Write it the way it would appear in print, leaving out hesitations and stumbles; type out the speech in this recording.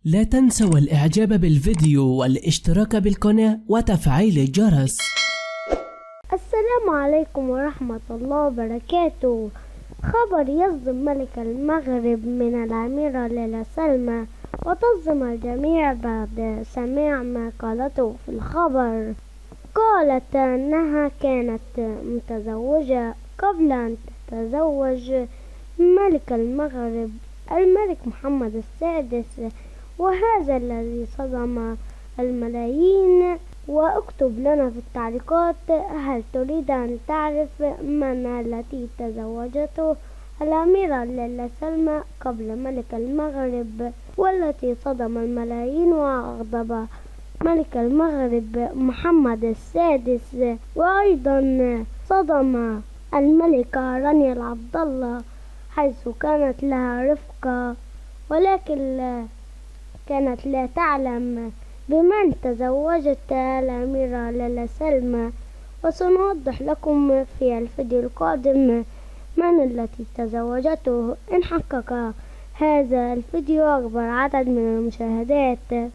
لا تنسوا الإعجاب بالفيديو والاشتراك بالقناة وتفعيل الجرس. السلام عليكم ورحمة الله وبركاته. خبر يصدم ملك المغرب من الأميرة ليلى سلمى، وتصدم الجميع بعد سماع ما قالته في الخبر. قالت أنها كانت متزوجة قبل أن تتزوج ملك المغرب الملك محمد السادس، وهذا الذي صدم الملايين. واكتب لنا في التعليقات، هل تريد أن تعرف من التي تزوجته الأميرة ليلى سلمى قبل ملك المغرب، والتي صدم الملايين وأغضب ملك المغرب محمد السادس، وأيضا صدم الملكة رانيا العبد الله حيث كانت لها رفقة، ولكن كانت لا تعلم بمن تزوجت الأميرة ليلى سلمى. وسنوضح لكم في الفيديو القادم من التي تزوجته إن حقق هذا الفيديو أكبر عدد من المشاهدات.